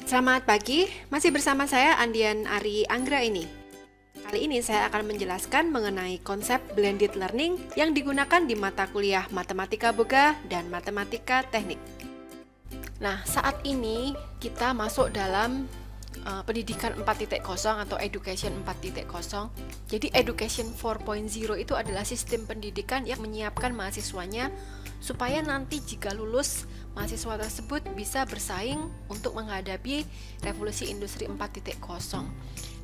Selamat pagi, masih bersama saya Andian Ari Anggra ini. Kali ini saya akan menjelaskan mengenai konsep blended learning yang digunakan di mata kuliah Matematika Boga dan Matematika Teknik. Nah, saat ini kita masuk dalam pendidikan 4.0 atau education 4.0. Jadi education 4.0 itu adalah sistem pendidikan yang menyiapkan mahasiswanya supaya nanti jika lulus, mahasiswa tersebut bisa bersaing untuk menghadapi revolusi industri 4.0.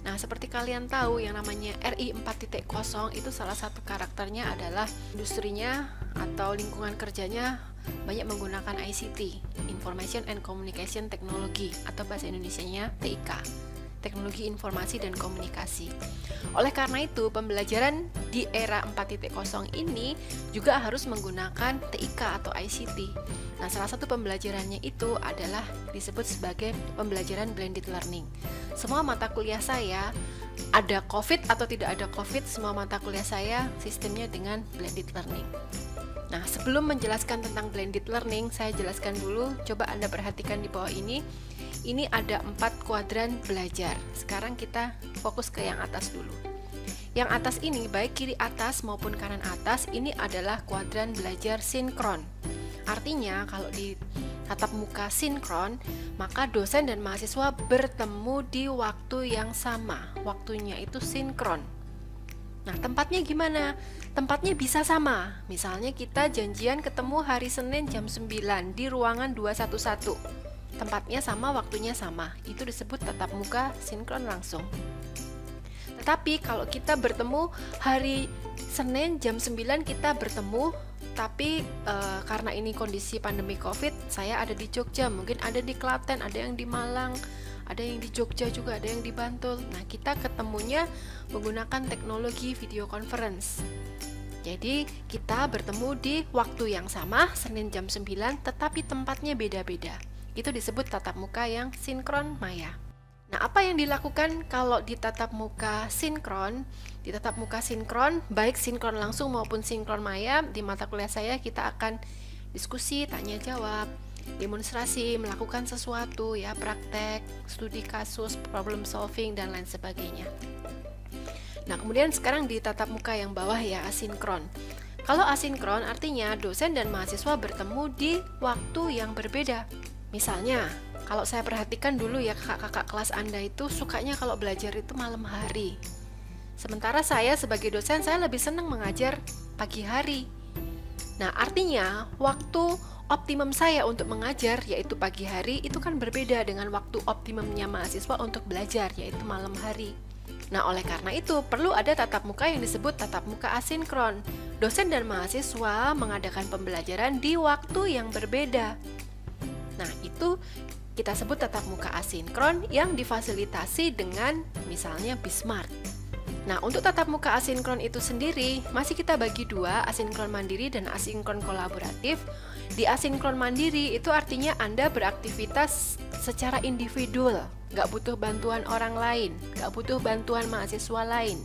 Nah, seperti kalian tahu yang namanya RI 4.0 itu salah satu karakternya adalah industrinya atau lingkungan kerjanya banyak menggunakan ICT, Information and Communication Technology, atau bahasa Indonesianya TIK, Teknologi Informasi dan Komunikasi. Oleh karena itu, pembelajaran di era 4.0 ini juga harus menggunakan TIK atau ICT. Nah, salah satu pembelajarannya itu adalah disebut sebagai pembelajaran blended learning. Semua mata kuliah saya, ada COVID atau tidak ada COVID, semua mata kuliah saya sistemnya dengan blended learning. Nah, sebelum menjelaskan tentang blended learning, saya jelaskan dulu, coba Anda perhatikan di bawah ini. Ini ada 4 kuadran belajar. Sekarang kita fokus ke yang atas dulu. Yang atas ini, baik kiri atas maupun kanan atas, ini adalah kuadran belajar sinkron. Artinya, kalau di tatap muka sinkron, maka dosen dan mahasiswa bertemu di waktu yang sama. Waktunya itu sinkron. Nah, tempatnya gimana? Tempatnya bisa sama. Misalnya kita janjian ketemu hari Senin jam 9 di ruangan 211. Tempatnya sama, waktunya sama. Itu disebut tatap muka sinkron langsung. Tetapi kalau kita bertemu hari Senin jam 9 kita bertemu, tapi karena ini kondisi pandemi COVID, saya ada di Jogja, mungkin ada di Klaten, ada yang di Malang, ada yang di Jogja juga, ada yang di Bantul. Nah, kita ketemunya menggunakan teknologi video conference. Jadi, kita bertemu di waktu yang sama, Senin jam 9, tetapi tempatnya beda-beda. Itu disebut tatap muka yang sinkron maya. Nah, apa yang dilakukan kalau di tatap muka sinkron? Di tatap muka sinkron, baik sinkron langsung maupun sinkron maya, di mata kuliah saya kita akan diskusi, tanya jawab, demonstrasi, melakukan sesuatu, ya, praktek, studi kasus, problem solving, dan lain sebagainya. Nah, kemudian sekarang di tatap muka yang bawah ya, asinkron. Kalau asinkron artinya dosen dan mahasiswa bertemu di waktu yang berbeda. Misalnya, kalau saya perhatikan dulu ya, kakak-kakak kelas Anda itu sukanya kalau belajar itu malam hari. Sementara saya sebagai dosen, saya lebih senang mengajar pagi hari. Nah, artinya waktu optimum saya untuk mengajar, yaitu pagi hari, itu kan berbeda dengan waktu optimumnya mahasiswa untuk belajar, yaitu malam hari. Nah, oleh karena itu, perlu ada tatap muka yang disebut tatap muka asinkron. Dosen dan mahasiswa mengadakan pembelajaran di waktu yang berbeda. Nah, itu kita sebut tatap muka asinkron yang difasilitasi dengan misalnya Bismart. Nah, untuk tatap muka asinkron itu sendiri, masih kita bagi dua, asinkron mandiri dan asinkron kolaboratif. Di asinkron mandiri itu artinya Anda beraktivitas secara individual, nggak butuh bantuan orang lain, nggak butuh bantuan mahasiswa lain.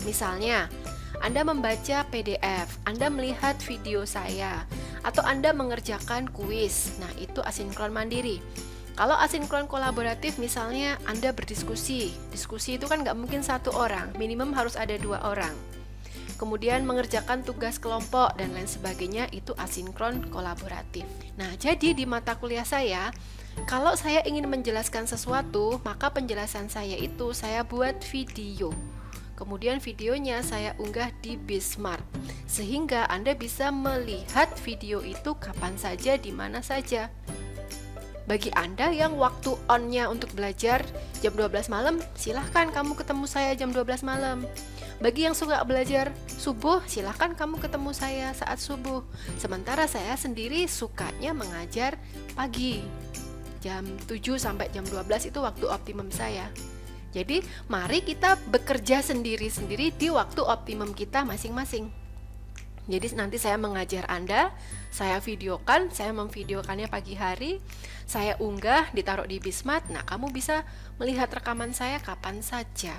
Misalnya, Anda membaca PDF, Anda melihat video saya, atau Anda mengerjakan kuis. Nah, itu asinkron mandiri. Kalau asinkron kolaboratif, misalnya Anda berdiskusi. Diskusi itu kan nggak mungkin satu orang, minimum harus ada 2 orang. Kemudian mengerjakan tugas kelompok dan lain sebagainya, itu asinkron kolaboratif. Nah, jadi di mata kuliah saya, kalau saya ingin menjelaskan sesuatu, maka penjelasan saya itu saya buat video. Kemudian videonya saya unggah di Bismart, sehingga Anda bisa melihat video itu kapan saja, di mana saja. Bagi Anda yang waktu on-nya untuk belajar jam 12 malam, silahkan kamu ketemu saya jam 12 malam. Bagi yang suka belajar subuh, silahkan kamu ketemu saya saat subuh. Sementara saya sendiri sukanya mengajar pagi, jam 7 sampai jam 12 itu waktu optimum saya. Jadi, mari kita bekerja sendiri-sendiri di waktu optimum kita masing-masing. Jadi nanti saya mengajar Anda, saya videokan, saya memvideokannya pagi hari, saya unggah, ditaruh di Bismart. Nah, kamu bisa melihat rekaman saya kapan saja,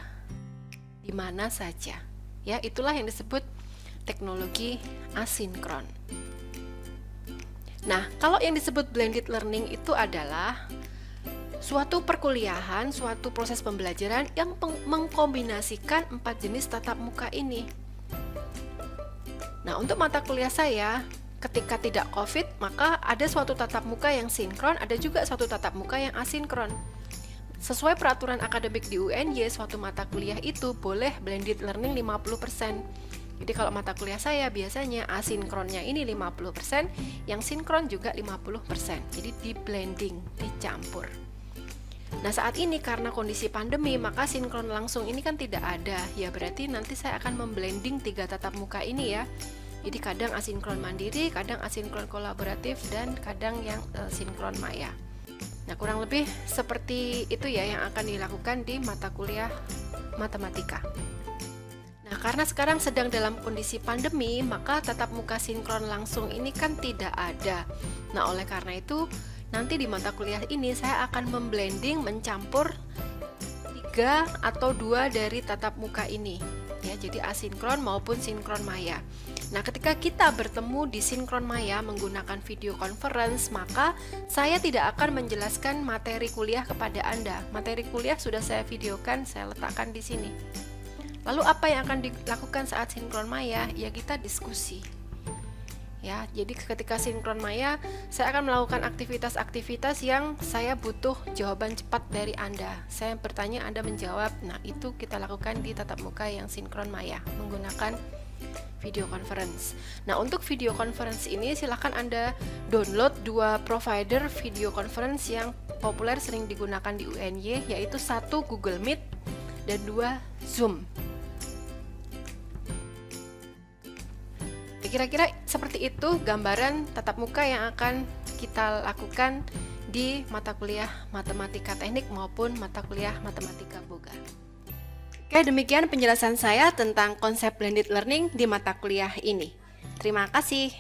di mana saja. Ya, itulah yang disebut teknologi asinkron. Nah, kalau yang disebut blended learning itu adalah Suatu perkuliahan, suatu proses pembelajaran yang mengkombinasikan 4 jenis tatap muka ini. Nah, untuk mata kuliah saya, ketika tidak COVID, maka ada suatu tatap muka yang sinkron, ada juga suatu tatap muka yang asinkron. Sesuai peraturan akademik di UNY, suatu mata kuliah itu boleh blended learning 50%. Jadi kalau mata kuliah saya biasanya asinkronnya ini 50%, yang sinkron juga 50%. Jadi di blending, dicampur. Nah, saat ini karena kondisi pandemi, maka sinkron langsung ini kan tidak ada. Ya berarti nanti saya akan memblending 3 tatap muka ini ya. Jadi kadang asinkron mandiri, kadang asinkron kolaboratif, dan kadang yang sinkron maya. Nah, kurang lebih seperti itu ya yang akan dilakukan di mata kuliah matematika. Nah, karena sekarang sedang dalam kondisi pandemi, maka tatap muka sinkron langsung ini kan tidak ada. Nah, oleh karena itu, nanti di mata kuliah ini saya akan memblending, mencampur 3 atau 2 dari tatap muka ini. Ya, jadi asinkron maupun sinkron maya. Nah, ketika kita bertemu di sinkron maya menggunakan video conference, maka saya tidak akan menjelaskan materi kuliah kepada Anda. Materi kuliah sudah saya videokan, saya letakkan di sini. Lalu apa yang akan dilakukan saat sinkron maya? Ya, kita diskusi. Ya, jadi ketika sinkron maya, saya akan melakukan aktivitas-aktivitas yang saya butuh jawaban cepat dari Anda. Saya bertanya, Anda menjawab. Nah, itu kita lakukan di tatap muka yang sinkron maya menggunakan video conference. Nah, untuk video conference ini silahkan Anda download 2 provider video conference yang populer sering digunakan di UNY, yaitu 1 Google Meet dan 2 Zoom. Kira-kira seperti itu gambaran tatap muka yang akan kita lakukan di mata kuliah matematika teknik maupun mata kuliah matematika boga. Oke, demikian penjelasan saya tentang konsep blended learning di mata kuliah ini. Terima kasih.